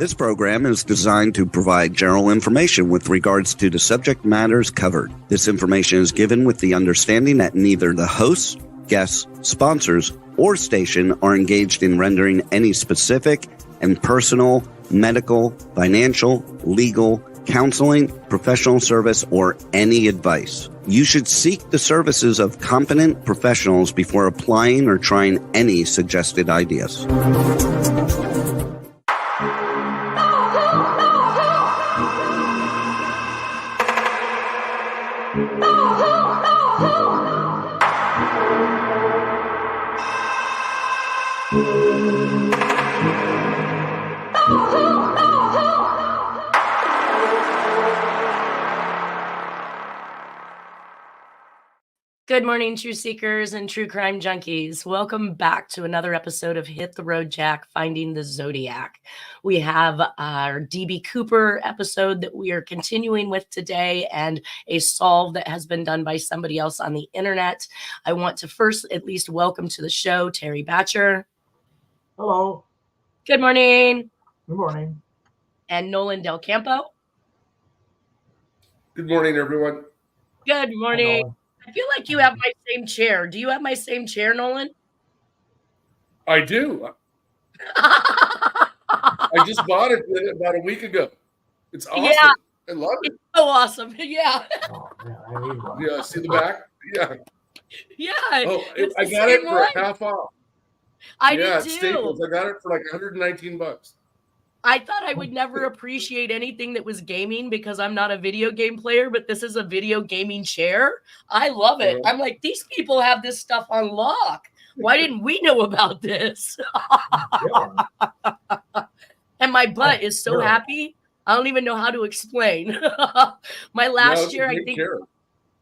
This program is designed to provide general information with regards to the subject matters covered. This information is given with the understanding that neither the hosts, guests, sponsors, or station are engaged in rendering any specific and personal, medical, financial, legal, counseling, professional service, or any advice. You should seek the services of competent professionals before applying or trying any suggested ideas. Good morning, truth seekers and true crime junkies. Welcome back to another episode of Hit the Road Jack, Finding the Zodiac. We have our DB Cooper episode that we are continuing with today and a solve that has been done by somebody else on the internet. I want to first at least welcome to the show Terry Batcher. Hello. Good morning. Good morning. And Nolan Del Campo. Good morning, everyone. Good morning. I feel like you have my same chair. Do you have my same chair, Nolan? I do. I just bought it about a week ago. It's awesome. Yeah. I love it. It's so awesome. Yeah. Oh, yeah, I need one. Yeah, see the back? Yeah. Yeah. Oh, I got it for half off. I did too. Staples. I got it for like $119. I thought I would never appreciate anything that was gaming because I'm not a video game player, but this is a video gaming chair. I love it. I'm like, these people have this stuff on lock. Why didn't we know about this? And my butt is so happy. I don't even know how to explain. My last year, I think.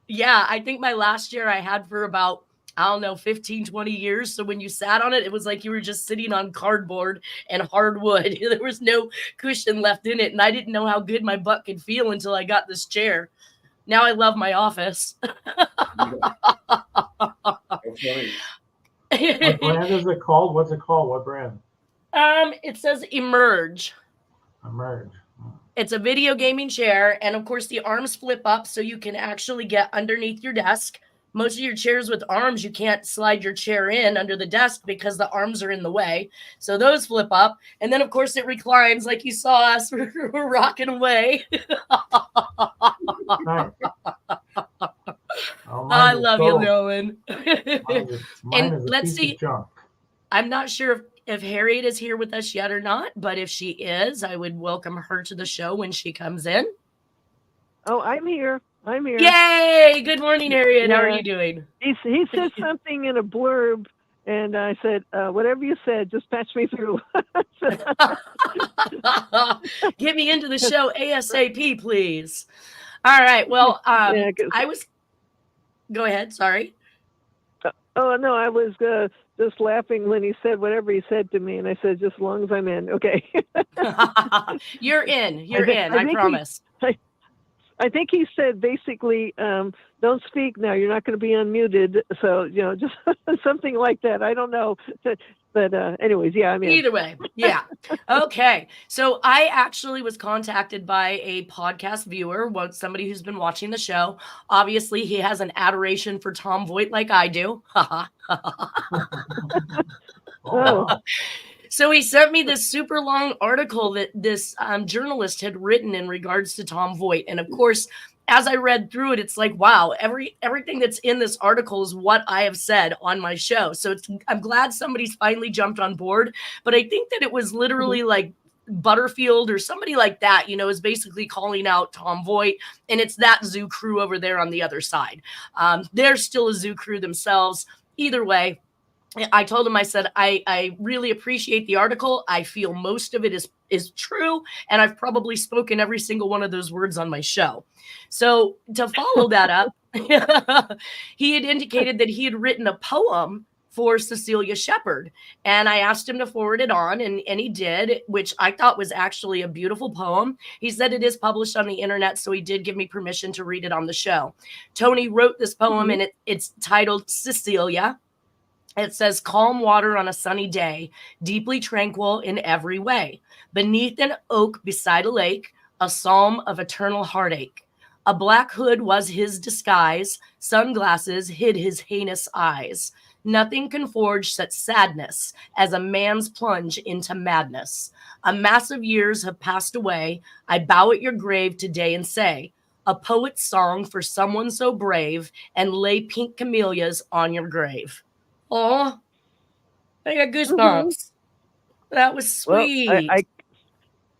Yeah, I think my last year I had for about, I don't know, 15, 20 years. So when you sat on it, it was like you were just sitting on cardboard and hardwood. There was no cushion left in it. And I didn't know how good my butt could feel until I got this chair. Now I love my office. That's funny. What brand is it called? What's it called? What brand? It says Emerge. Emerge. It's a video gaming chair. And of course, the arms flip up so you can actually get underneath your desk. Most of your chairs with arms, you can't slide your chair in under the desk because the arms are in the way. So those flip up. And then, of course, it reclines like you saw us. We're rocking away. Nice. I love you, Nolan. Mine and let's see. I'm not sure if Harriette is here with us yet or not, but if she is, I would welcome her to the show when she comes in. Oh, I'm here. Yay! Good morning, Harriette. Yeah. How are you doing? He said something in a blurb, and I said, whatever you said, just patch me through. Get me into the show ASAP, please. All right. Well, Go ahead. Sorry. Oh, no, I was just laughing when he said whatever he said to me, and I said, just as long as I'm in. Okay. You're in. I promise. I think he said basically, don't speak now. You're not going to be unmuted. So, just something like that. I don't know. But anyways, yeah, I mean. Either way. Yeah. Okay. So I actually was contacted by a podcast viewer, somebody who's been watching the show. Obviously, he has an adoration for Tom Voigt like I do. Oh. So he sent me this super long article that this journalist had written in regards to Tom Voigt. And of course, as I read through it, it's like, wow, everything that's in this article is what I have said on my show. So I'm glad somebody's finally jumped on board. But I think that it was literally like Butterfield or somebody like that, is basically calling out Tom Voigt. And it's that zoo crew over there on the other side. They're still a zoo crew themselves. Either way. I told him, I said, I really appreciate the article. I feel most of it is true. And I've probably spoken every single one of those words on my show. So to follow that up, he had indicated that he had written a poem for Cecilia Shepard. And I asked him to forward it on, and he did, which I thought was actually a beautiful poem. He said it is published on the internet, so he did give me permission to read it on the show. Tony wrote this poem, and it's titled Cecilia. It says, calm water on a sunny day, deeply tranquil in every way. Beneath an oak beside a lake, a psalm of eternal heartache. A black hood was his disguise, sunglasses hid his heinous eyes. Nothing can forge such sadness as a man's plunge into madness. A mass of years have passed away. I bow at your grave today and say, a poet's song for someone so brave, and lay pink camellias on your grave. Oh, I got goosebumps. That was sweet.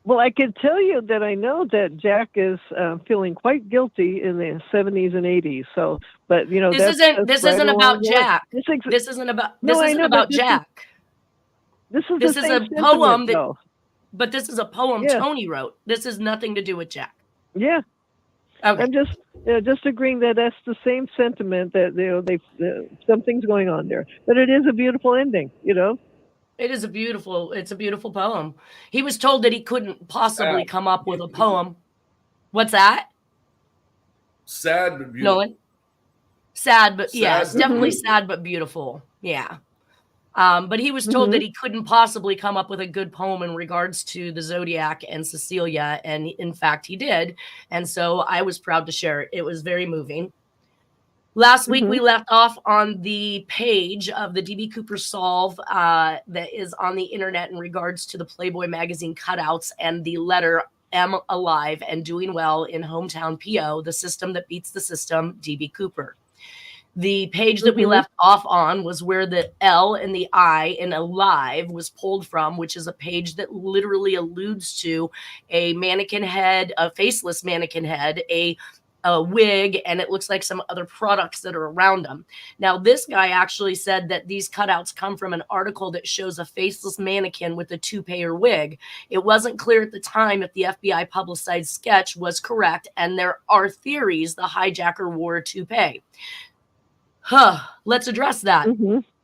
Well, I can tell you that I know that Jack is feeling quite guilty in the 70s and 80s. So, but you know, this isn't about Jack. This isn't about Jack. This is a poem though. But this is a poem Tony wrote. This has nothing to do with Jack. Yeah. Okay. I'm just agreeing that that's the same sentiment, that something's going on there. But it is a beautiful ending, you know. It's a beautiful poem. He was told that he couldn't possibly come up with a poem. What's that? Sad but beautiful. Nolan? Sad, but yes, definitely sad but beautiful. Yeah. But he was told that he couldn't possibly come up with a good poem in regards to the Zodiac and Cecilia. And in fact, he did. And so I was proud to share it. It was very moving. Last week, we left off on the page of the D.B. Cooper solve that is on the internet in regards to the Playboy Magazine cutouts and the letter "Am alive and doing well in hometown PO, the system that beats the system, D.B. Cooper." The page that we left off on was where the L and the I in alive was pulled from, which is a page that literally alludes to a mannequin head, a faceless mannequin head, a wig, and it looks like some other products that are around them. Now, this guy actually said that these cutouts come from an article that shows a faceless mannequin with a toupee or wig. It wasn't clear at the time if the FBI publicized sketch was correct, and there are theories the hijacker wore a toupee. Let's address that.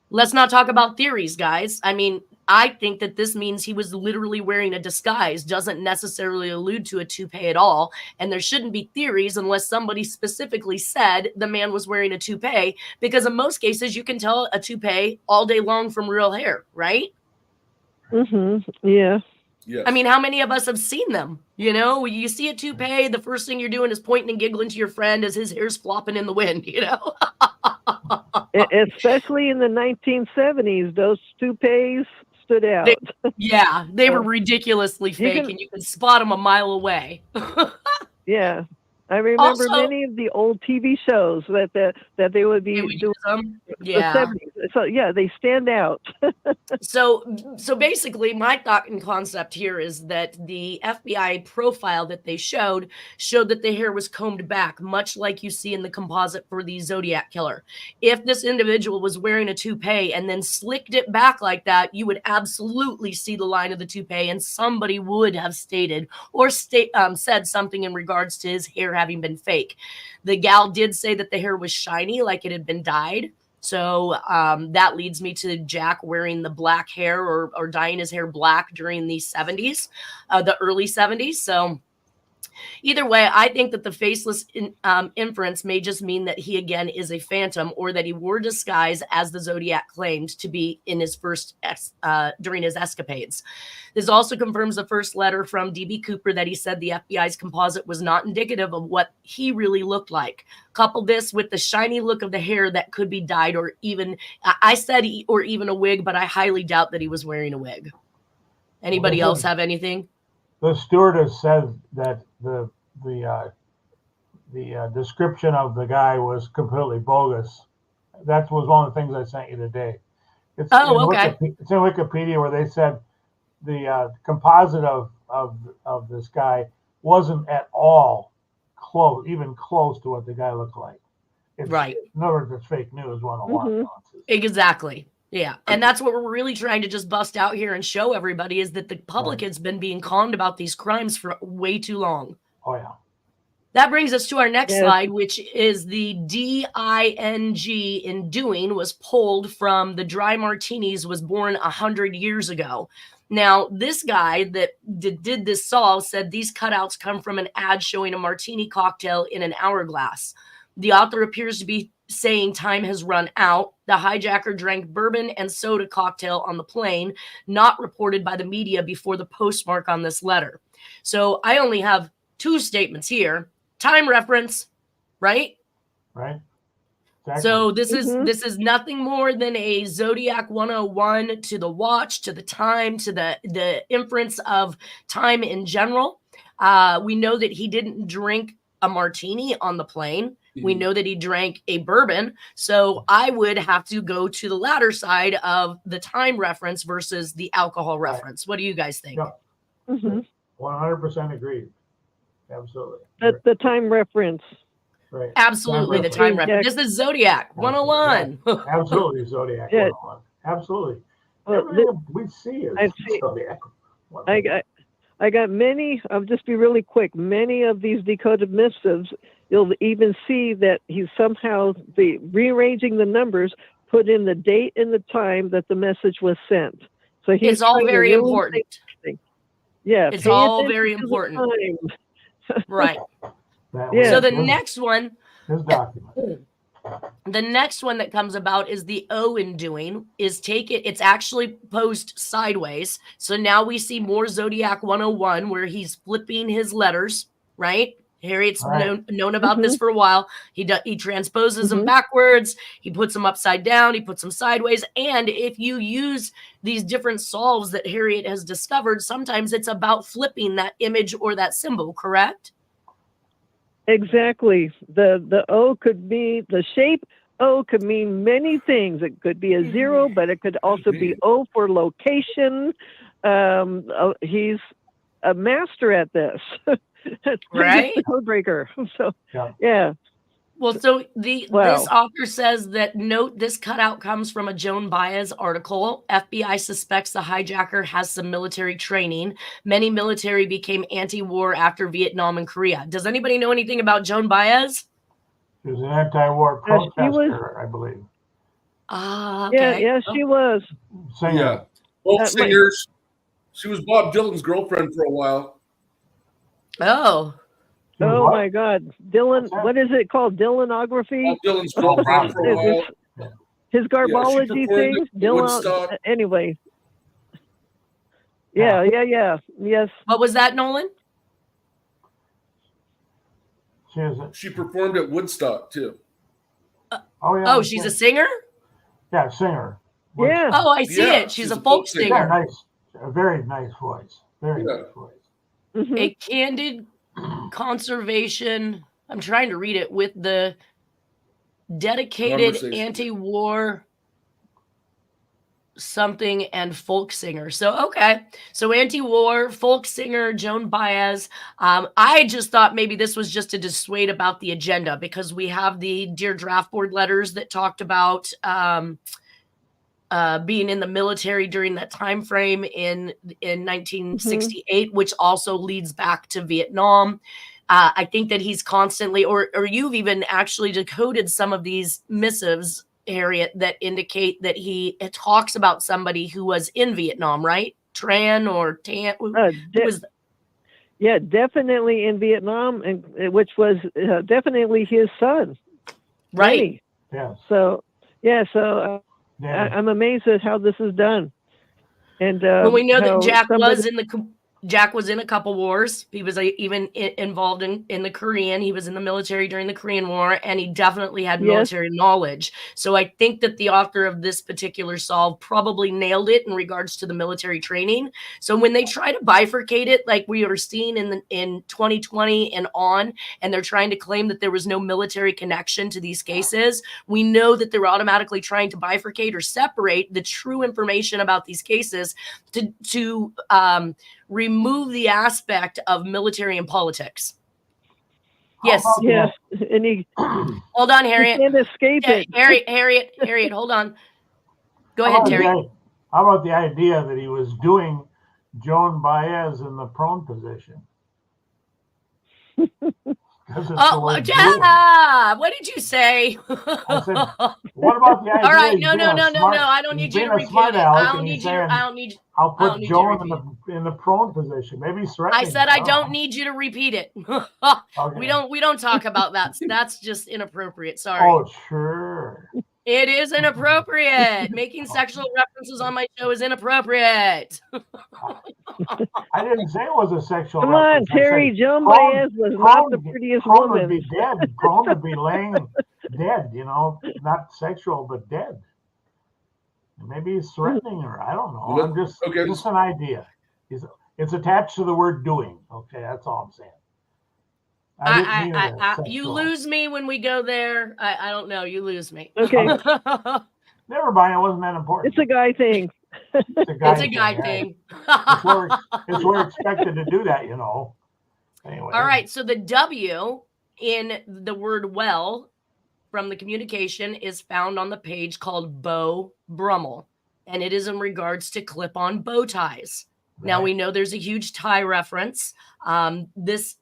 Let's not talk about theories, guys. I mean, I think that this means he was literally wearing a disguise, doesn't necessarily allude to a toupee at all. And there shouldn't be theories unless somebody specifically said the man was wearing a toupee, because in most cases you can tell a toupee all day long from real hair, right? Yeah. Yes. I mean, how many of us have seen them? You know, you see a toupee, the first thing you're doing is pointing and giggling to your friend as his hair's flopping in the wind, you know? Especially in the 1970s, those toupees stood out. They were ridiculously fake, and you could spot them a mile away. Yeah. I remember many of the old TV shows that they would be doing them. Yeah. The 70s. So yeah, they stand out. So basically, my thought and concept here is that the FBI profile that they showed that the hair was combed back, much like you see in the composite for the Zodiac Killer. If this individual was wearing a toupee and then slicked it back like that, you would absolutely see the line of the toupee, and somebody would have stated or said something in regards to his hair having been fake. The gal did say that the hair was shiny, like it had been dyed. So that leads me to Jack wearing the black hair or dyeing his hair black during the 70s, the early 70s. So either way, I think that the faceless inference may just mean that he, again, is a phantom, or that he wore disguise as the Zodiac claimed to be in his during his escapades. This also confirms the first letter from D.B. Cooper that he said the FBI's composite was not indicative of what he really looked like. Couple this with the shiny look of the hair that could be dyed, or even, I said or even a wig, but I highly doubt that he was wearing a wig. Anybody else have anything? The stewardess said that the description of the guy was completely bogus. That was one of the things I sent you today. It's it's in Wikipedia, where they said the composite of this guy wasn't at all even close to what the guy looked like. Right. In other words, it's fake news 101. Exactly. Yeah. And that's what we're really trying to just bust out here and show everybody, is that the public has been being conned about these crimes for way too long. Oh, yeah. That brings us to our next slide, which is the D-I-N-G in doing was pulled from the Dry Martinis was born 100 years ago. Now, this guy that did this solve said these cutouts come from an ad showing a martini cocktail in an hourglass. The author appears to be saying time has run out. The hijacker drank bourbon and soda cocktail on the plane, not reported by the media before the postmark on this letter. So I only have 2 statements here. Time reference, right? Right. Exactly. So this is nothing more than a Zodiac 101 to the watch, to the time, to the inference of time in general. We know that he didn't drink a martini on the plane. We know that he drank a bourbon. So I would have to go to the latter side of the time reference versus the alcohol reference. What do you guys think? Yeah. 100% agreed. Absolutely. The time reference. Right. Absolutely, the time reference. This is Zodiac 101. Yeah. Absolutely, Zodiac 101. Absolutely. Everything we see is Zodiac 101. I got many. I'll just be really quick. Many of these decoded missives, you'll even see that he's somehow rearranging the numbers, put in the date and the time that the message was sent. So it's all very important. Yeah, it's all very important. Right. So the next one, his document. The next one that comes about is the Owen doing is it's actually posed sideways. So now we see more Zodiac 101 where he's flipping his letters, right? Harriet's known about this for a while. He transposes them backwards. He puts them upside down. He puts them sideways. And if you use these different solves that Harriette has discovered, sometimes it's about flipping that image or that symbol, correct? Exactly. The O could be the shape. O could mean many things. It could be a 0, but it could also be O for location. He's a master at this. Right? The code breaker. So yeah. Well, so this author says that note this cutout comes from a Joan Baez article. FBI suspects the hijacker has some military training. Many military became anti-war after Vietnam and Korea. Does anybody know anything about Joan Baez? She was an anti-war protester, I believe. Okay. Yeah, she was. Singer. Yeah. Both singers. She was Bob Dylan's girlfriend for a while. Oh. Oh my God, Dylan! What is it called? Dylanography. Bob Dylan's girlfriend for a while. His garbology thing. Dylan. Anyway. Yeah. Yes. What was that, Nolan? She performed at Woodstock too. Oh, she's a singer. Yeah, singer. Yeah. Oh, I see it. She's a folk singer. Nice, a very nice voice. Very nice voice. A candid conservation. I'm trying to read it with the dedicated anti-war something and folk singer. So so anti-war folk singer Joan Baez. I just thought maybe this was just to dissuade about the agenda because we have the Dear Draft Board letters that talked about being in the military during that time frame in 1968, which also leads back to Vietnam. I think that he's constantly, or you've even actually decoded some of these missives, Harriette, that indicate that he talks about somebody who was in Vietnam, right? Tran or Tan? Yeah, definitely in Vietnam, and which was definitely his son, right? Yeah. So I'm amazed at how this is done. And well, we know that Jack was in a couple wars. He was even involved in the Korean. He was in the military during the Korean War, and he definitely had military knowledge. So I think that the author of this particular solve probably nailed it in regards to the military training. So when they try to bifurcate it, like we are seeing in 2020 and on, and they're trying to claim that there was no military connection to these cases, we know that they're automatically trying to bifurcate or separate the true information about these cases to remove the aspect of military and politics. Yes. Yes. And he hold on, Harriette. He can't escape it. Harriette, hold on. Go ahead, Terry. How about the idea that he was doing Joan Baez in the prone position? What did you say? I said, what about the idea? All right, no. I don't need you to repeat it. I don't need you. I'll put Joan in the prone position. Maybe he's threatening. I said I don't need you to repeat it. Okay. We don't talk about that. That's just inappropriate. Sorry. Oh, sure. It is inappropriate. Making sexual references on my show is inappropriate. I didn't say it was a sexual Come reference. on, Terry. Joan Baez was not the prettiest Prone woman. would be dead. Prone would be laying dead, not sexual, but dead. Maybe he's threatening her. I don't know. I'm just an idea. It's attached to the word doing. Okay, that's all I'm saying. You lose me when we go there. I don't know. You lose me. Okay. Never mind. It wasn't that important. It's a guy thing. It's a guy thing. It's we're expected to do that, Anyway. All right. So the W in the word well from the communication is found on the page called Beau Brummel, and it is in regards to clip-on bow ties. Right. Now we know there's a huge tie reference. This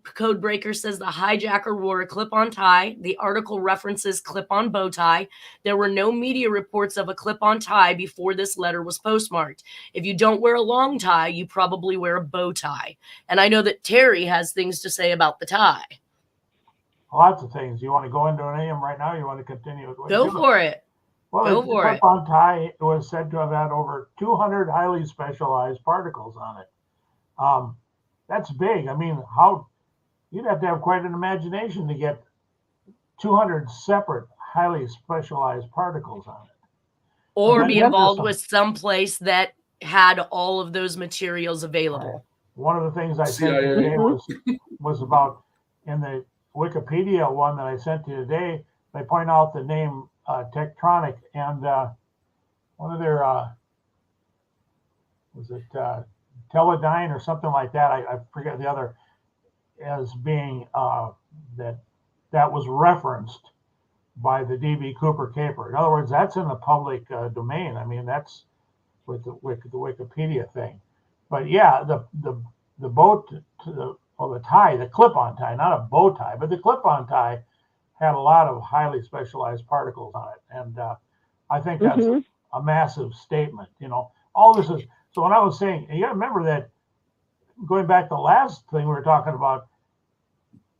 code breaker says the hijacker wore a clip-on tie. The article references clip-on bow tie. There were no media reports of a clip-on tie before this letter was postmarked. If you don't wear a long tie, you probably wear a bow tie. And I know that Terry has things to say about the tie. Lots of things. You want to go into any of them right now? Or you want to continue with what Go for it. Well, the clip-on tie was said to have had over 200 highly specialized particles on it. That's big. I mean, you'd have to have quite an imagination to get 200 separate highly specialized particles on it. Or be involved with some place that had all of those materials available. One of the things I sent you today was about, in the Wikipedia one that I sent you today, they point out the name Tectronic, and one of their was it Teledyne or something like that, I forget the other, as being that was referenced by the D.B. Cooper caper. In other words, that's in the public domain. I mean, that's with the Wikipedia thing. But yeah, the boat the tie, the clip-on tie, not a bow tie, but the clip-on tie had a lot of highly specialized particles on it. And I think that's a massive statement. All this is, so when I was saying, and you got to remember that, going back to the last thing we were talking about,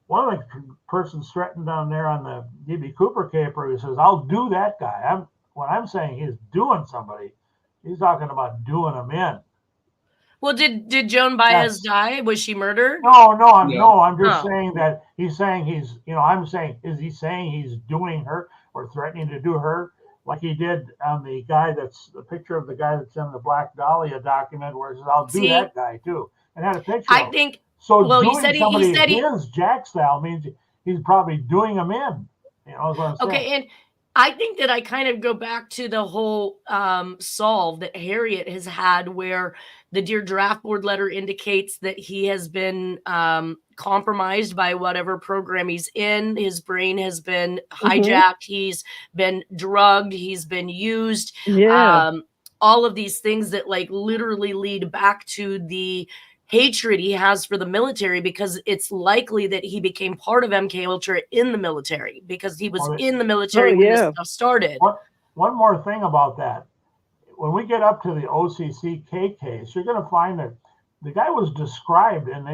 one of the persons threatened down there on the D.B. Cooper caper, he says, I'll do that guy. When I'm saying he's doing somebody, he's talking about doing them in. Well, did Joan Baez die? Was she murdered? No, I'm just saying that he's saying I'm saying, is he saying he's doing her or threatening to do her like he did on the guy that's the picture of the guy that's in the Black Dahlia document where he says, I'll do that guy too. And had a picture. I think so. Well, he said his Jack style means he's probably doing them in. Is what I'm saying. Okay, and I think that I kind of go back to the whole solve that Harriette has had, where the Dear Draft Board letter indicates that he has been compromised by whatever program he's in. His brain has been hijacked. He's been drugged. He's been used. Yeah. All of these things that literally lead back to the hatred he has for the military, because it's likely that he became part of MK Ultra in the military, because he was in the military when this stuff started. One more thing about that. When we get up to the OCCK case, you're going to find that the guy was described, and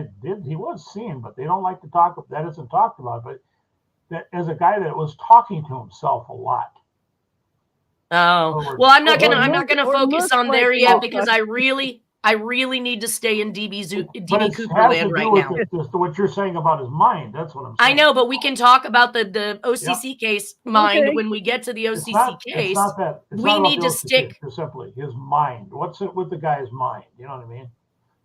he was seen, but they don't like to talk, that isn't talked about, but that as a guy that was talking to himself a lot. Oh, well, I'm not gonna focus on there yet, because I really need to stay in DB Cooper land right now. What you're saying about his mind, that's what I'm saying. I know, but we can talk about the OCC case when we get to the OCC case. We need to stick. Simply his mind. What's it with the guy's mind? You know what I mean?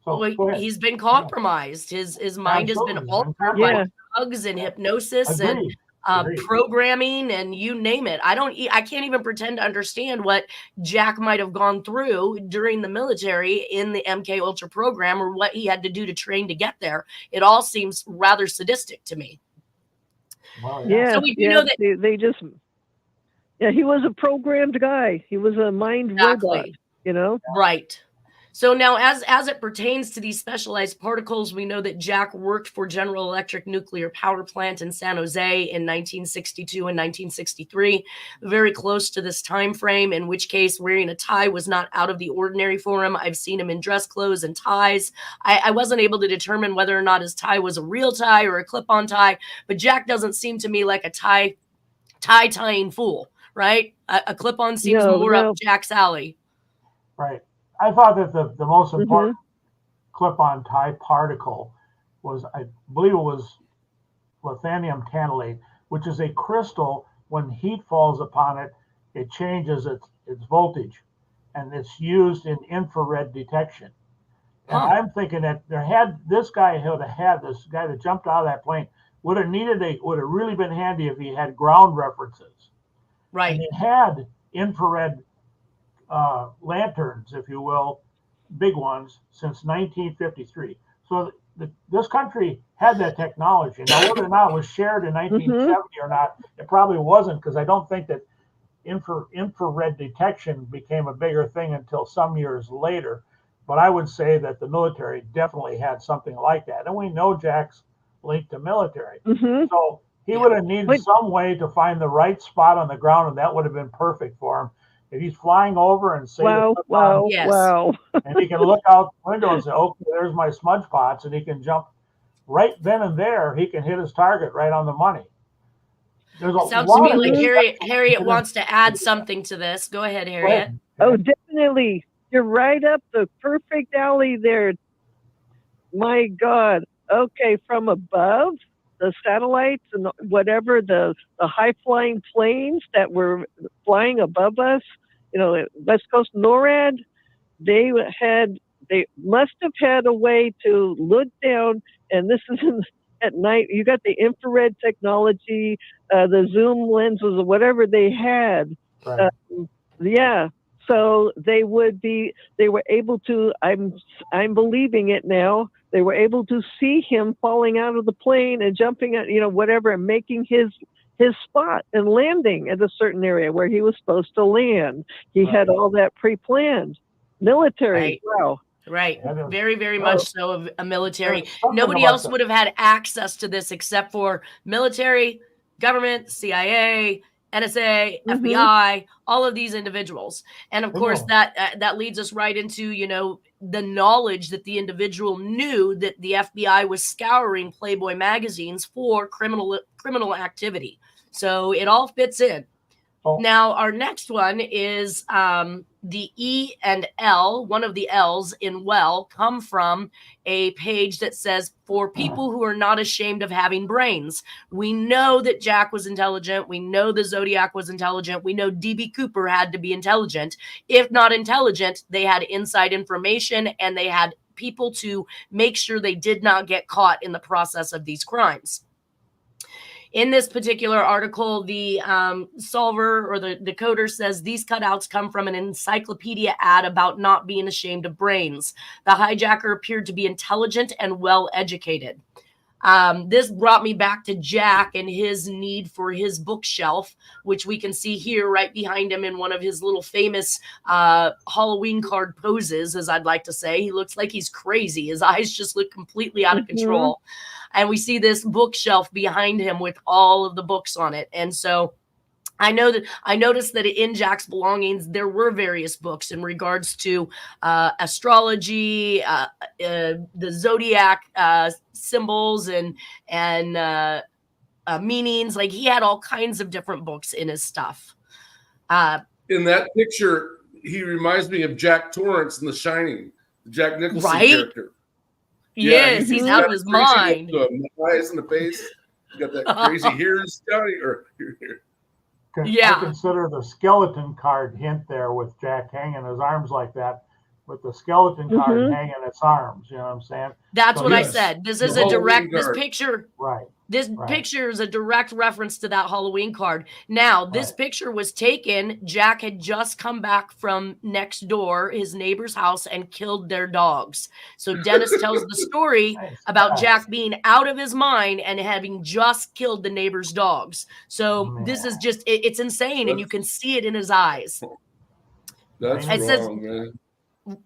So he's been compromised. His mind has been altered by drugs and hypnosis and programming and you name it. I can't even pretend to understand what Jack might have gone through during the military in the MK Ultra program, or what he had to do to train to get there. It all seems rather sadistic to me. Well, so we do know that they just he was a programmed guy. He was a mind robot, right. So now, as it pertains to these specialized particles, we know that Jack worked for General Electric Nuclear Power Plant in San Jose in 1962 and 1963, very close to this time frame, in which case wearing a tie was not out of the ordinary for him. I've seen him in dress clothes and ties. I wasn't able to determine whether or not his tie was a real tie or a clip-on tie, but Jack doesn't seem to me like a tie-tying fool, right? A clip-on seems more up Jack's alley. Right. I thought that the most important clip-on tie particle was, I believe it was lithium tantalate, which is a crystal. When heat falls upon it, it changes its voltage, and it's used in infrared detection. And I'm thinking that this guy that jumped out of that plane would have really been handy if he had ground references. Right. And it had infrared lanterns, if you will, big ones, since 1953. So this country had that technology. Now, whether or not it was shared in 1970 or not, it probably wasn't, because I don't think that infrared detection became a bigger thing until some years later. But I would say that the military definitely had something like that. And we know Jack's linked to military. So he would have needed some way to find the right spot on the ground, and that would have been perfect for him. If he's flying over and say, wow, and he can look out the window and say, okay, there's my smudge pots, and he can jump right then and there. He can hit his target right on the money. It sounds to me like Harriette wants to add something to this. Go ahead, Harriette. Oh, definitely. You're right up the perfect alley there. My God. Okay, from above, the satellites and whatever, the high-flying planes that were flying above us, West Coast NORAD, they must have had a way to look down, and this is at night. You got the infrared technology, the zoom lenses, or whatever they had. Right. So they were able to, I'm believing it now, they were able to see him falling out of the plane and jumping at, whatever, and making his spot and landing at a certain area where he was supposed to land. He had all that pre-planned. Military. Right. Wow. Right. Very, very much so of a military. Nobody else would have had access to this except for military, government, CIA, NSA, FBI, all of these individuals. And of course, that leads us right into, the knowledge that the individual knew that the FBI was scouring Playboy magazines for criminal activity. So it all fits in. Now, our next one is the E and L. One of the L's in well come from a page that says, for people who are not ashamed of having brains. We know that Jack was intelligent. We know the Zodiac was intelligent. We know D.B. Cooper had to be intelligent. If not intelligent, they had inside information, and they had people to make sure they did not get caught in the process of these crimes. In this particular article, the solver or the decoder says these cutouts come from an encyclopedia ad about not being ashamed of brains. The hijacker appeared to be intelligent and well-educated. This brought me back to Jack and his need for his bookshelf, which we can see here right behind him in one of his little famous Halloween card poses, as I'd like to say. He looks like he's crazy. His eyes just look completely out of control. And we see this bookshelf behind him with all of the books on it. And so I noticed that in Jack's belongings, there were various books in regards to astrology, the Zodiac symbols and meanings. Like, he had all kinds of different books in his stuff. In that picture, he reminds me of Jack Torrance in The Shining, the Jack Nicholson character. Yes, he's out of his mind. Eyes in the face. You got that crazy here's Johnny or here. I consider the skeleton card hint there with Jack hanging his arms like that, with the skeleton card hanging its arms. You know what I'm saying? That's what I said. This is a direct. This picture. Right. This picture is a direct reference to that Halloween card. Now, this picture was taken. Jack had just come back from next door, his neighbor's house, and killed their dogs. So Dennis tells the story about Jack being out of his mind and having just killed the neighbor's dogs. So this is just, it's insane, and you can see it in his eyes. That's wrong, man.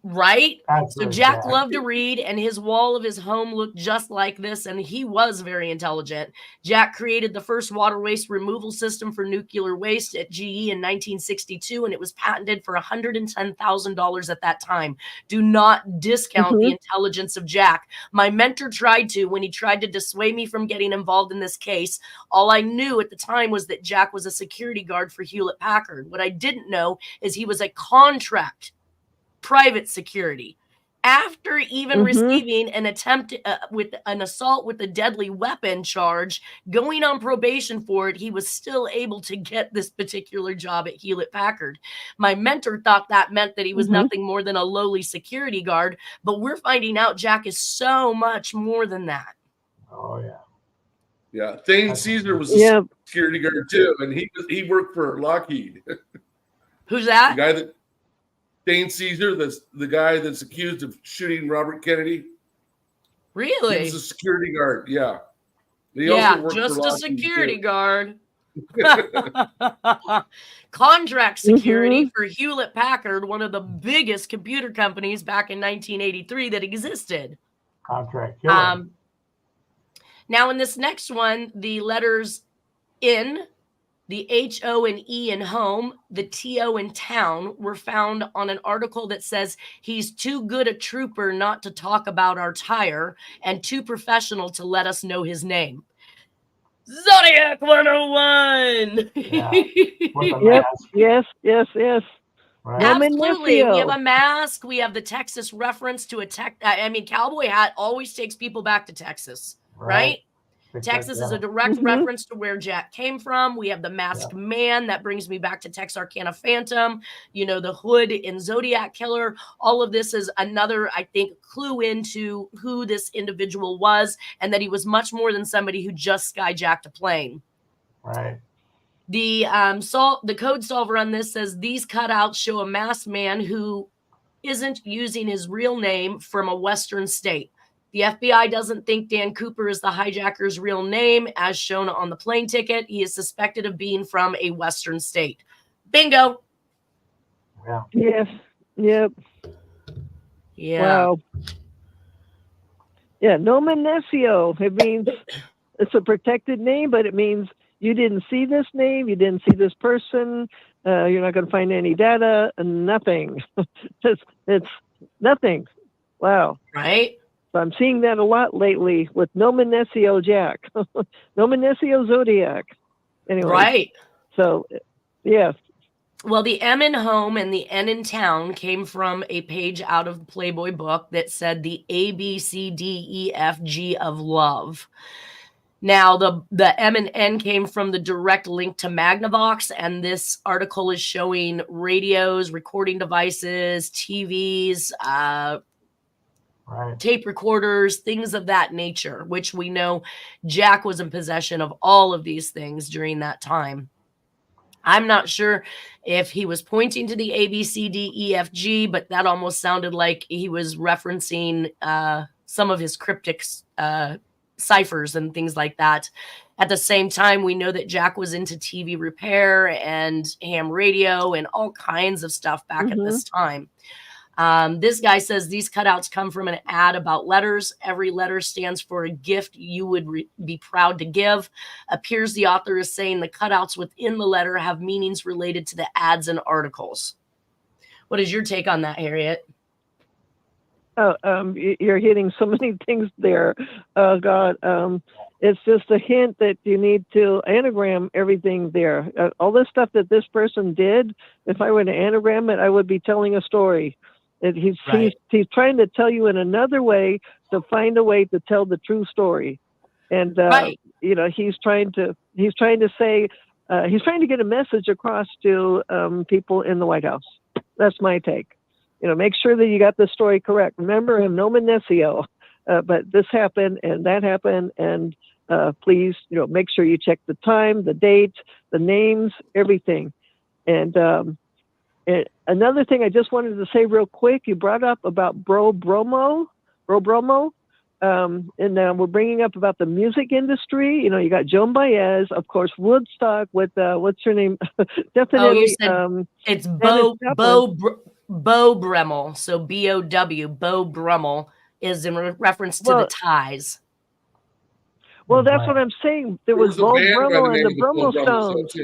Right? That's So very Jack sad. loved to read, and his wall of his home looked just like this, and he was very intelligent. Jack created the first water waste removal system for nuclear waste at GE in 1962, and it was patented for $110,000 at that time. Do not discount the intelligence of Jack. My mentor tried to when he tried to dissuade me from getting involved in this case. All I knew at the time was that Jack was a security guard for Hewlett Packard. What I didn't know is he was a contract private security. After even receiving an attempt with an assault with a deadly weapon charge, going on probation for it, he was still able to get this particular job at Hewlett Packard. My mentor thought that meant that he was nothing more than a lowly security guard, but we're finding out Jack is so much more than that. Oh yeah. Yeah, Thane Caesar was a security guard too, and he worked for Lockheed. Who's that? The guy that Thane Caesar, that's the guy that's accused of shooting Robert Kennedy. Really? He was a security guard. Yeah. He also worked just for a Lockheed security too. guard. Contract security for Hewlett Packard, one of the biggest computer companies back in 1983 that existed. Contract killer. Now in this next one, the letters in, the H-O and E in home, the T-O in town were found on an article that says he's too good a trooper not to talk about our tire and too professional to let us know his name. Zodiac 101. Yep. Yes. Right. Absolutely. We have a mask. We have the Texas reference to a cowboy hat always takes people back to Texas, right? Texas is a direct reference to where Jack came from. We have the masked man that brings me back to Texarkana Phantom. You know, the hood in Zodiac Killer. All of this is another, I think, clue into who this individual was and that he was much more than somebody who just skyjacked a plane. Right. The code solver on this says these cutouts show a masked man who isn't using his real name from a Western state. The FBI doesn't think Dan Cooper is the hijacker's real name, as shown on the plane ticket. He is suspected of being from a Western state. Bingo. Yeah. Yes. Yep. Yeah. Wow. Yeah. Nomen nescio. It means it's a protected name, but it means you didn't see this name. You didn't see this person. You're not going to find any data. Nothing. it's nothing. Wow. Right. So I'm seeing that a lot lately with Nomen nescio Jack. Nomen nescio Zodiac. Anyway. Right. So, yeah. Well, the M in home and the N in town came from a page out of the Playboy book that said the A, B, C, D, E, F, G of love. Now, the M and N came from the direct link to Magnavox, and this article is showing radios, recording devices, TVs, tape recorders, things of that nature, which we know Jack was in possession of all of these things during that time. I'm not sure if he was pointing to the A, B, C, D, E, F, G, but that almost sounded like he was referencing some of his cryptic ciphers and things like that. At the same time, we know that Jack was into TV repair and ham radio and all kinds of stuff back at this time. This guy says these cutouts come from an ad about letters. Every letter stands for a gift you would be proud to give. Appears the author is saying the cutouts within the letter have meanings related to the ads and articles. What is your take on that, Harriette? Oh, you're hitting so many things there. Oh, God. It's just a hint that you need to anagram everything there. All this stuff that this person did, if I were to anagram it, I would be telling a story. He's trying to tell you in another way to find a way to tell the true story. And, you know, he's trying to say, he's trying to get a message across to people in the White House. That's my take. You know, make sure that you got the story correct. Remember him, nomen nescio. But this happened and that happened. And please, you know, make sure you check the time, the date, the names, everything. And another thing I just wanted to say real quick, you brought up about Bro Bromo. And we're bringing up about the music industry. You know, you got Joan Baez, of course, Woodstock with, what's her name? Definitely. Oh, you said it's Bo Beau Brummel. So B-O-W, Beau Brummel is in reference to the ties. Well, that's what I'm saying. There was Beau Brummel and the Brummel Stones.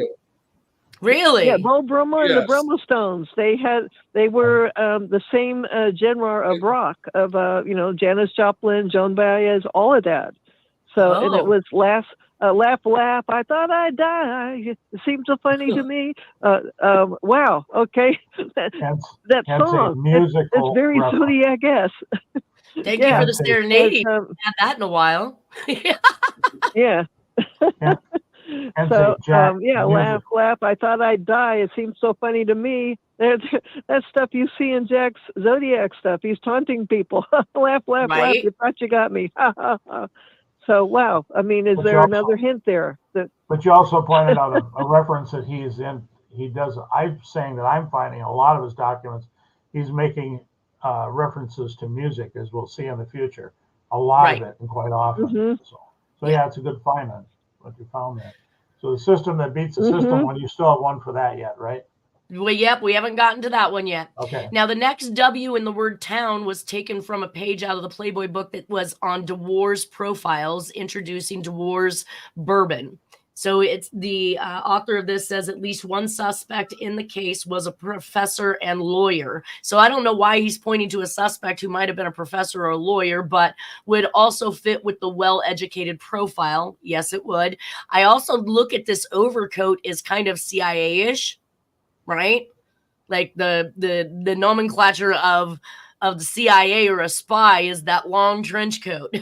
Really? Yeah, Beau Brummel and the Brummel Stones. They were the same genre of rock, of Janis Joplin, Joan Baez, all of that. So and it was laugh, laugh. I thought I'd die. It seemed so funny to me. Wow. Okay. that song. It's very Zodiac-esque. Thank you for the serenade. Haven't had that in a while. Yeah. So laugh. I thought I'd die. It seems so funny to me. That stuff you see in Jack's Zodiac stuff. He's taunting people. Laugh. You thought you got me. So wow. I mean, is there another hint there? But you also pointed out a reference that he's in. He does. I'm saying that I'm finding a lot of his documents. He's making references to music, as we'll see in the future. A lot of it, and quite often. Mm-hmm. So yeah, it's a good find on what you found there. So the system that beats the system one, you still have one for that yet, right? Well, yep, we haven't gotten to that one yet. Okay. Now, the next W in the word town was taken from a page out of the Playboy book that was on DeWar's profiles, introducing DeWar's bourbon. So it's the author of this says at least one suspect in the case was a professor and lawyer. So I don't know why he's pointing to a suspect who might have been a professor or a lawyer, but would also fit with the well-educated profile. Yes, it would. I also look at this overcoat as kind of CIA-ish, right? Like the nomenclature of the CIA or a spy is that long trench coat.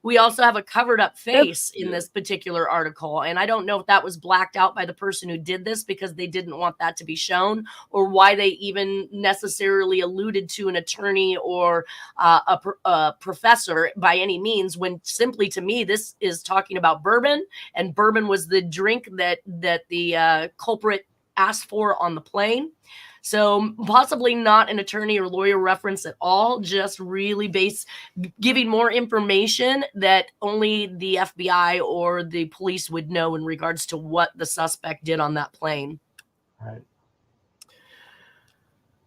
We also have a covered up face in this particular article. And I don't know if that was blacked out by the person who did this because they didn't want that to be shown, or why they even necessarily alluded to an attorney or a professor by any means, when simply to me, this is talking about bourbon, and bourbon was the drink that the culprit asked for on the plane. So possibly not an attorney or lawyer reference at all, just really giving more information that only the FBI or the police would know in regards to what the suspect did on that plane.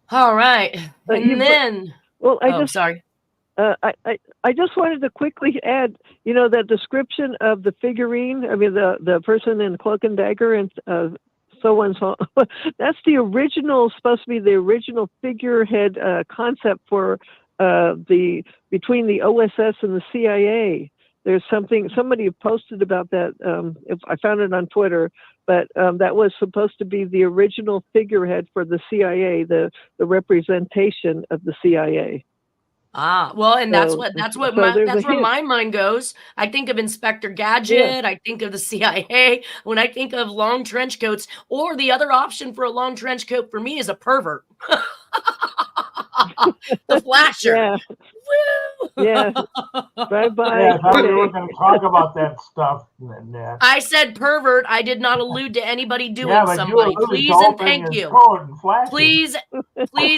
All right. And then, sorry. I just wanted to quickly add, that description of the figurine, I mean, the person in cloak and dagger and so and so. That's the original, supposed to be the original figurehead concept for between the OSS and the CIA. There's somebody posted about that. I found it on Twitter, but that was supposed to be the original figurehead for the CIA, the representation of the CIA. Well, and that's where my mind goes. I think of Inspector Gadget. I think of the CIA. When I think of long trench coats, or the other option for a long trench coat for me is a pervert. The flasher. Yeah. Woo! Yeah. Bye-bye. Yeah, I thought we were going to talk about that stuff. I said pervert. I did not allude to anybody doing somebody. Please and thank you. Please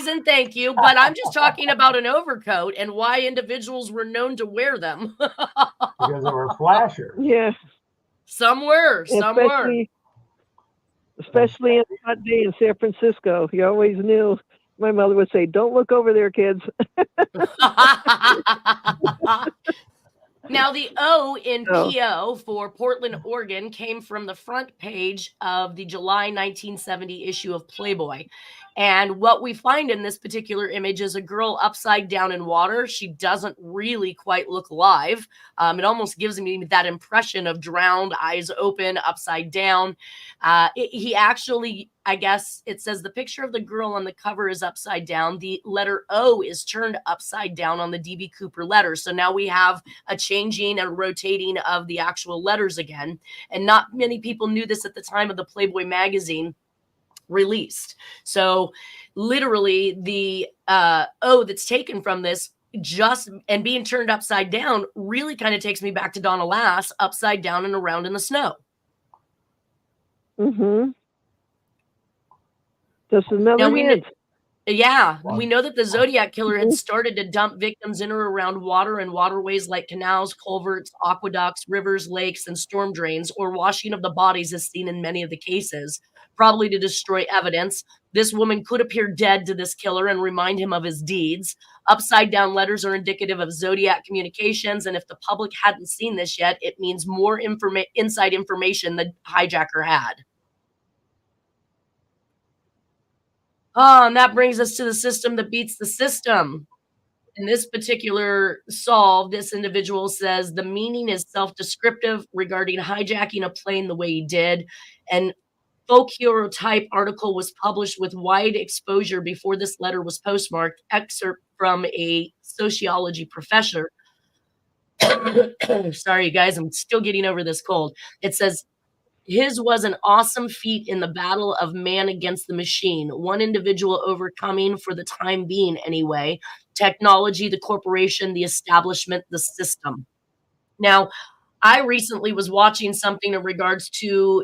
and thank you. But I'm just talking about an overcoat and why individuals were known to wear them. Because they were flashers. Yeah. Some were. Especially in a hot day in San Francisco. You always knew. My mother would say, "Don't look over there, kids." Now, the O in PO for Portland, Oregon came from the front page of the July 1970 issue of Playboy. And what we find in this particular image is a girl upside down in water. She doesn't really quite look alive. It almost gives me that impression of drowned, eyes open, upside down. He actually, I guess it says the picture of the girl on the cover is upside down. The letter O is turned upside down on the D.B. Cooper letter. So now we have a changing and rotating of the actual letters again. And not many people knew this at the time of the Playboy magazine released. So literally the O that's taken from this and being turned upside down really kind of takes me back to Donna Lass, upside down and around in the snow. Mm-hmm. Just another hint. We know that the Zodiac Killer had started to dump victims in or around water and waterways like canals, culverts, aqueducts, rivers, lakes, and storm drains, or washing of the bodies as seen in many of the cases. probably to destroy evidence. This woman could appear dead to this killer and remind him of his deeds. Upside down letters are indicative of Zodiac communications, and if the public hadn't seen this yet, it means more inside information the hijacker had. Oh, and that brings us to the system that beats the system. In this particular solve, this individual says the meaning is self-descriptive regarding hijacking a plane the way he did. And folk hero type article was published with wide exposure before this letter was postmarked. Excerpt from a sociology professor. Sorry, you guys, I'm still getting over this cold. It says, his was an awesome feat in the battle of man against the machine, one individual overcoming, for the time being anyway, technology, the corporation, the establishment, the system. Now, I recently was watching something in regards to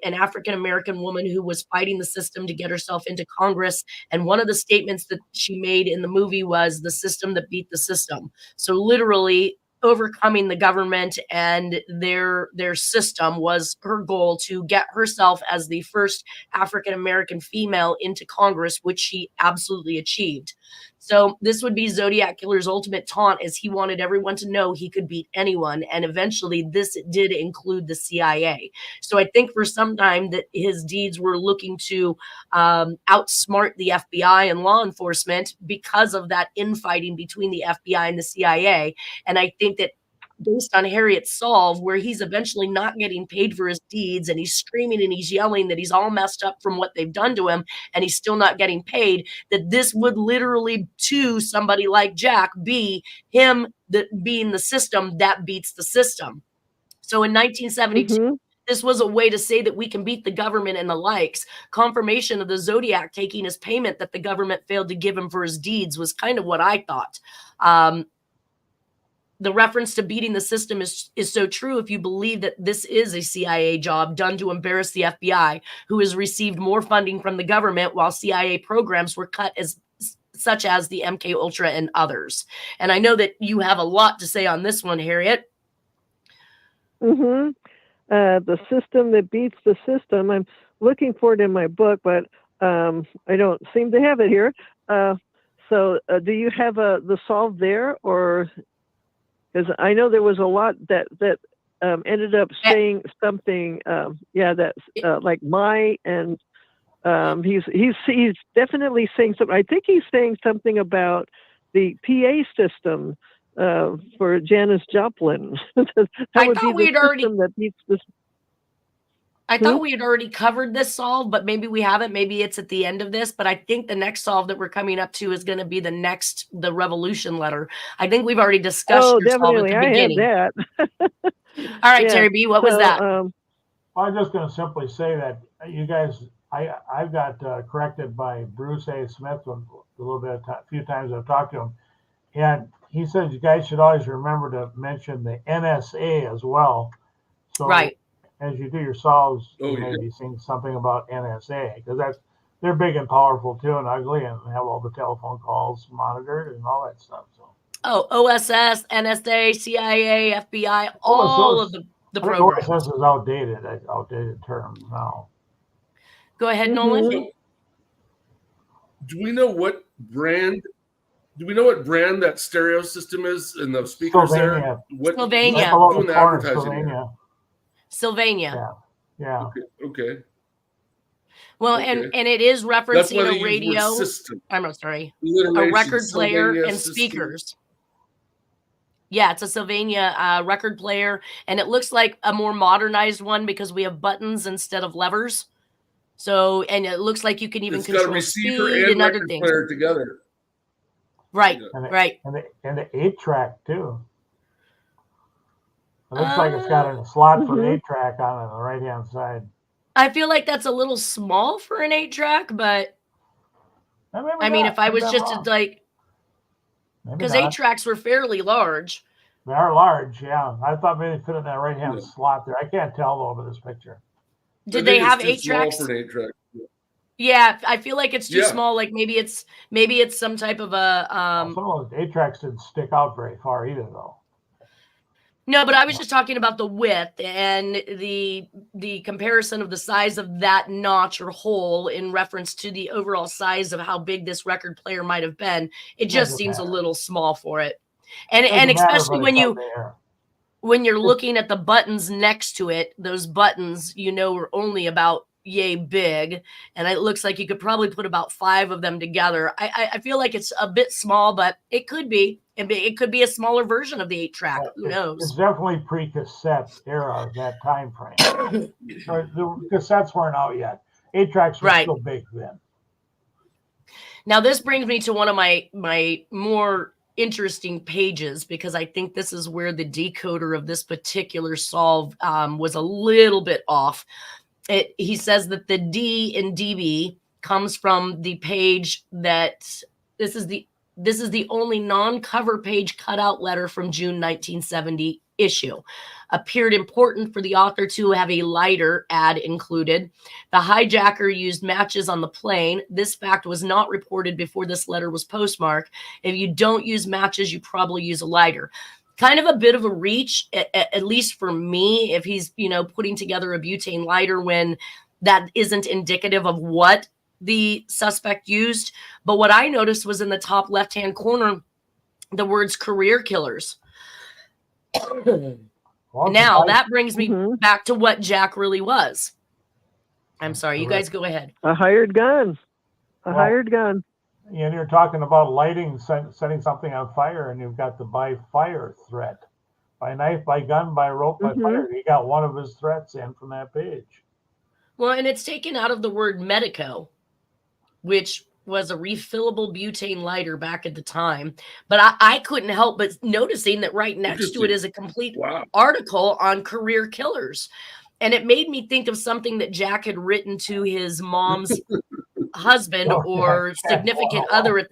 an African-American woman who was fighting the system to get herself into Congress. And one of the statements that she made in the movie was the system that beat the system. So literally overcoming the government and their system was her goal, to get herself as the first African-American female into Congress, which she absolutely achieved. So this would be Zodiac Killer's ultimate taunt, as he wanted everyone to know he could beat anyone. And eventually this did include the CIA. So I think for some time that his deeds were looking to outsmart the FBI and law enforcement because of that infighting between the FBI and the CIA. And I think that based on Harriette's solve, where he's eventually not getting paid for his deeds, and he's screaming and he's yelling that he's all messed up from what they've done to him, and he's still not getting paid, that this would literally, to somebody like Jack, be him being the system that beats the system. So in 1972, this was a way to say that we can beat the government and the likes. Confirmation of the Zodiac taking his payment that the government failed to give him for his deeds was kind of what I thought. The reference to beating the system is so true if you believe that this is a CIA job done to embarrass the FBI, who has received more funding from the government, while CIA programs were cut, such as the MK Ultra and others. And I know that you have a lot to say on this one, Harriette. The system that beats the system. I'm looking for it in my book, but I don't seem to have it here. So do you have the solve there, or? Because I know there was a lot that ended up saying something, that's like and he's definitely saying something. I think he's saying something about the PA system for Janis Joplin. I thought we had already. That beats this. I thought we had already covered this solve, but maybe we haven't. Maybe it's at the end of this. But I think the next solve that we're coming up to is going to be the Revolution letter. I think we've already discussed your solve at the beginning. I have that. All right, Terry B., what was that? Well, I'm just going to simply say that you guys, I got corrected by Bruce A. Smith a few times I've talked to him, and he said you guys should always remember to mention the NSA as well. So right. As you do your solves, you may be seeing something about NSA, because they're big and powerful too, and ugly, and have all the telephone calls monitored and all that stuff. So. Oh, OSS, NSA, CIA, FBI, all of the programs. OSS is outdated term now. Go ahead, Nolan. Do we know what brand? Do we know what brand that stereo system is in the speakers Sylvania. there? Sylvania. Doing the advertising. Sylvania. Yeah. Okay. Well, and it is referencing a radio. I'm sorry. A record player and speakers. Yeah, it's a Sylvania record player, and it looks like a more modernized one because we have buttons instead of levers. So, and it looks like you can even control speed and other things. Player together. Right, and right. And the 8-track too. It looks like it's got a slot for an 8-track on the right-hand side. I feel like that's a little small for an 8-track, but I mean, if I was just because 8-tracks were fairly large. They are large, yeah. I thought maybe they fit in that right-hand slot there. I can't tell though over this picture. Did they have 8-tracks? For an 8-track. Yeah, I feel like it's too small. Like maybe it's some type of a. Some of those 8-tracks didn't stick out very far either, though. No, but I was just talking about the width and the comparison of the size of that notch or hole in reference to the overall size of how big this record player might have been. It just seems a little small for it. And especially when you're looking at the buttons next to it, those buttons, are only about yay big, and it looks like you could probably put about 5 of them together. I feel like it's a bit small, but it could be. It could be a smaller version of the 8-track. Who knows? It's definitely pre-cassette era, that time frame. The cassettes weren't out yet. 8-tracks were still big then. Now, this brings me to one of my more interesting pages, because I think this is where the decoder of this particular solve was a little bit off. He says that the D in DB comes from the page that this is the only non-cover page cutout letter from June 1970 issue. Appeared important for the author to have a lighter ad included. The hijacker used matches on the plane. This fact was not reported before this letter was postmarked. If you don't use matches, you probably use a lighter. Kind of a bit of a reach, at least for me, if he's, putting together a butane lighter when that isn't indicative of what the suspect used. But what I noticed was in the top left-hand corner, the words career killers. Now that brings me back to what Jack really was. I'm sorry, you guys go ahead. A hired gun. Hired gun. And you're talking about lighting, setting something on fire, and you've got the by fire threat. By knife, by gun, by rope, by fire. He got one of his threats in from that page. Well, and it's taken out of the word medico, which was a refillable butane lighter back at the time. But I couldn't help but noticing that right next to it is a complete article on career killers. And it made me think of something that Jack had written to his mom's husband or significant other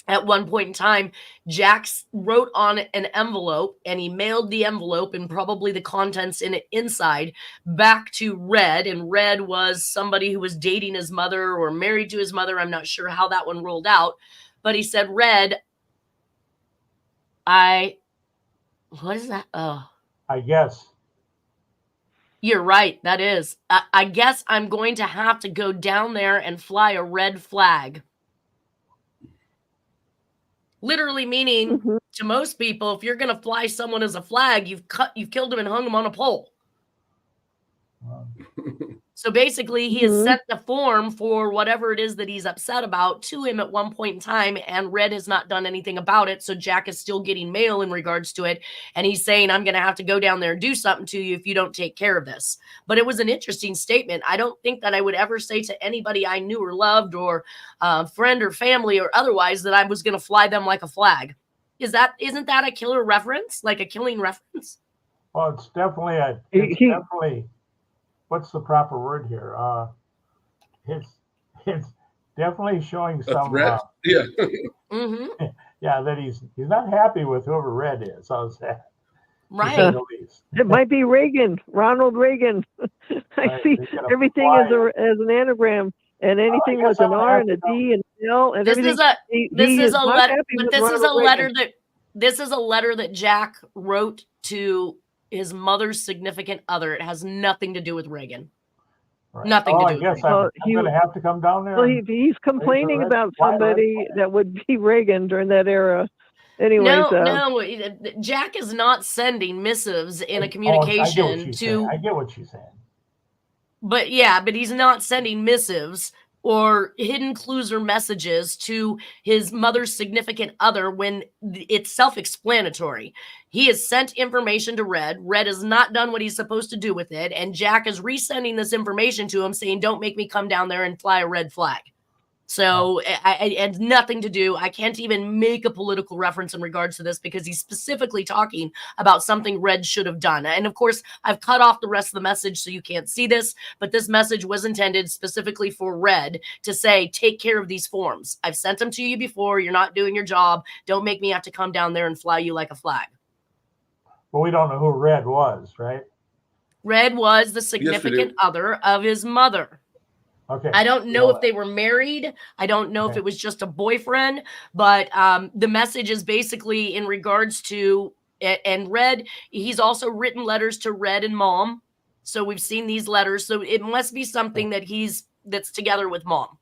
at one point in time. Jack wrote on an envelope, and he mailed the envelope and probably the contents in it inside back to Red. And Red was somebody who was dating his mother or married to his mother. I'm not sure how that one rolled out, but he said, Red, what is that? Oh, I guess. You're right. That is. I guess I'm going to have to go down there and fly a red flag. Literally meaning to most people, if you're going to fly someone as a flag, you've killed him and hung him on a pole. Wow. So basically, he has sent the form for whatever it is that he's upset about to him at one point in time, and Red has not done anything about it. So Jack is still getting mail in regards to it, and he's saying, I'm going to have to go down there and do something to you if you don't take care of this. But it was an interesting statement. I don't think that I would ever say to anybody I knew or loved or friend or family or otherwise that I was going to fly them like a flag. Isn't that a killer reference, like a killing reference? Well, it's definitely definitely. What's the proper word here? It's definitely showing some threat. That he's not happy with whoever Red is. How's that? Right. It might be Reagan, Ronald Reagan. I see everything as an anagram, and anything with an R and a D and an L and everything. This is a letter that Jack wrote to his mother's significant other. It has nothing to do with Reagan. Right. Nothing to do with Reagan. I'm going to have to come down there. Well, he's complaining about somebody that would be Reagan during that era. Anyway, no, Jack is not sending missives in a communication to. I get what she's saying. But he's not sending missives or hidden clues or messages to his mother's significant other when it's self-explanatory. He has sent information to Red. Red has not done what he's supposed to do with it. And Jack is resending this information to him saying, don't make me come down there and fly a red flag. So it had nothing to do. I can't even make a political reference in regards to this because he's specifically talking about something Red should have done. And of course, I've cut off the rest of the message so you can't see this, but this message was intended specifically for Red to say, take care of these forms. I've sent them to you before. You're not doing your job. Don't make me have to come down there and fly you like a flag. Well, we don't know who Red was, right? Red was the significant other of his mother. Okay. I don't know if they were married. I don't know if it was just a boyfriend, but the message is basically in regards to And Red, he's also written letters to Red and Mom. So we've seen these letters. So it must be something that's together with Mom.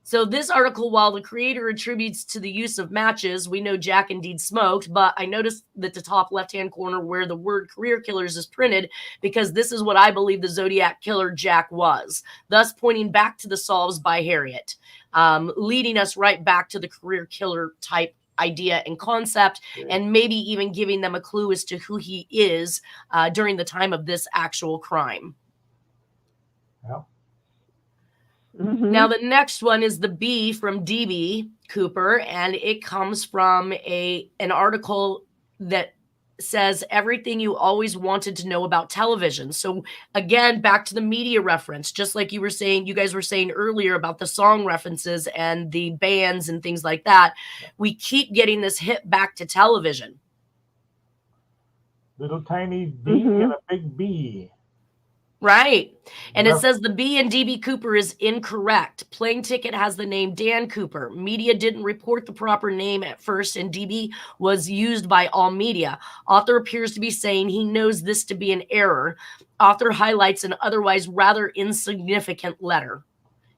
So this article, while the creator attributes to the use of matches, we know Jack indeed smoked, but I noticed that the top left-hand corner where the word career killers is printed, because this is what I believe the Zodiac Killer Jack was, thus pointing back to the solves by Harriette, leading us right back to the career killer type idea and concept, and maybe even giving them a clue as to who he is during the time of this actual crime. Yeah. Mm-hmm. Now, the next one is the B from DB Cooper, and it comes from an article that says everything you always wanted to know about television. So again, back to the media reference, just like you guys were saying earlier about the song references and the bands and things like that. We keep getting this hit back to television. Little tiny D and a big B. Right. And it says the B in DB Cooper is incorrect. Plane Ticket has the name Dan Cooper. Media didn't report the proper name at first, and DB was used by all media. Author appears to be saying he knows this to be an error. Author highlights an otherwise rather insignificant letter.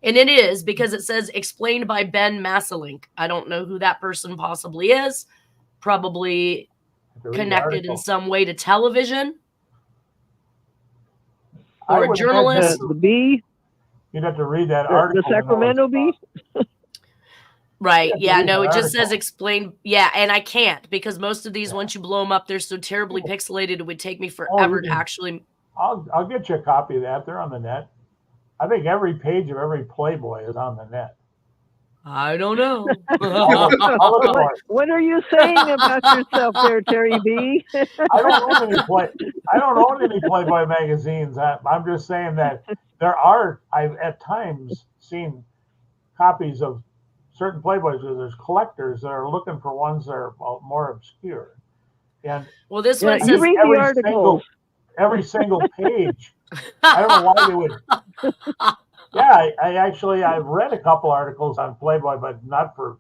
And it is, because it says explained by Ben Masselink. I don't know who that person possibly is. Probably connected in some way to television. Or a journalist. The B. You'd have to read that article. The Sacramento Bee. Right. Yeah. No, it just says explain. Yeah. And I can't, because most of these, once you blow them up, they're so terribly pixelated. It would take me forever to actually. I'll get you a copy of that. They're on the net. I think every page of every Playboy is on the net. I don't know. What are you saying about yourself there, Terry B? I don't own any Playboy magazines. I'm just saying that I've at times seen copies of certain Playboys where there's collectors that are looking for ones that are more obscure. And well, this one says you read the articles. Every single page. I don't know why they would. Yeah, I've read a couple articles on Playboy, but not for,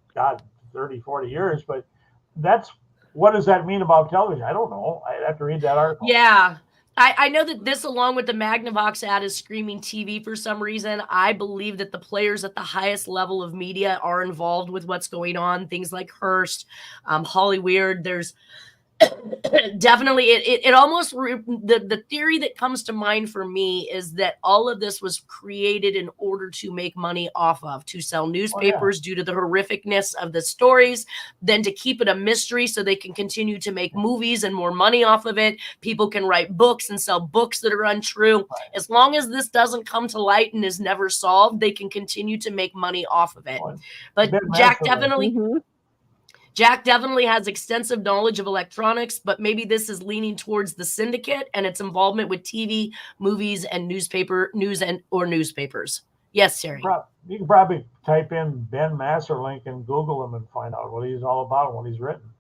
30, 40 years. But what does that mean about television? I don't know. I'd have to read that article. Yeah. I know that this, along with the Magnavox ad, is screaming TV for some reason. I believe that the players at the highest level of media are involved with what's going on. Things like Hearst, Hollyweird. There's definitely it almost the theory that comes to mind for me is that all of this was created in order to make money off of, to sell newspapers due to the horrificness of the stories, then to keep it a mystery so they can continue to make movies and more money off of it. People can write books and sell books that are untrue. As long as this doesn't come to light and is never solved, they can continue to make money off of it. But Jack definitely has extensive knowledge of electronics, but maybe this is leaning towards the syndicate and its involvement with TV, movies, and newspapers. Yes, Terry. You can probably type in Ben Masserlink and Google him and find out what he's all about and what he's written.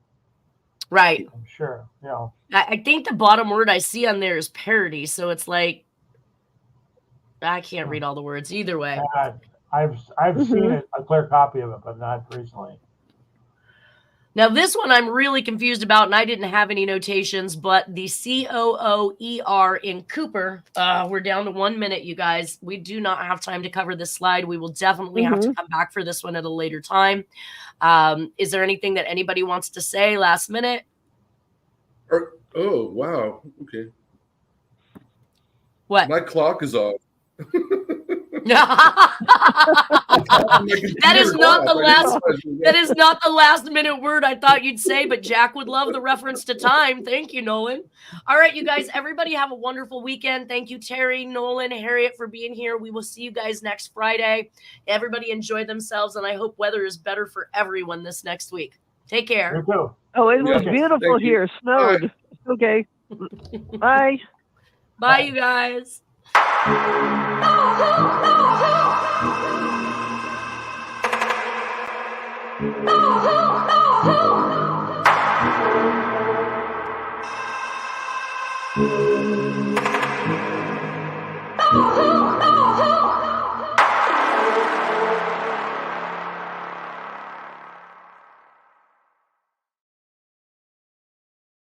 Right. I'm sure. You know. I think the bottom word I see on there is parody, so it's like I can't read all the words either way. I've seen a clear copy of it, but not recently. Now, this one I'm really confused about, and I didn't have any notations, but the COOER in Cooper, we're down to 1 minute, you guys. We do not have time to cover this slide. We will definitely have to come back for this one at a later time. Is there anything that anybody wants to say last minute? Oh, wow. Okay. What? My clock is off. That is not the last minute word I thought you'd say, but Jack would love the reference to time. Thank you, Nolan. All right, you guys, everybody have a wonderful weekend. Thank you, Terry, Nolan, Harriette, for being here. We will see you guys next Friday. Everybody enjoy themselves, and I hope weather is better for everyone this next week. Take care. You too. Oh, it was beautiful here. Snowed. Bye. Okay. Bye. Bye, you guys. Oh,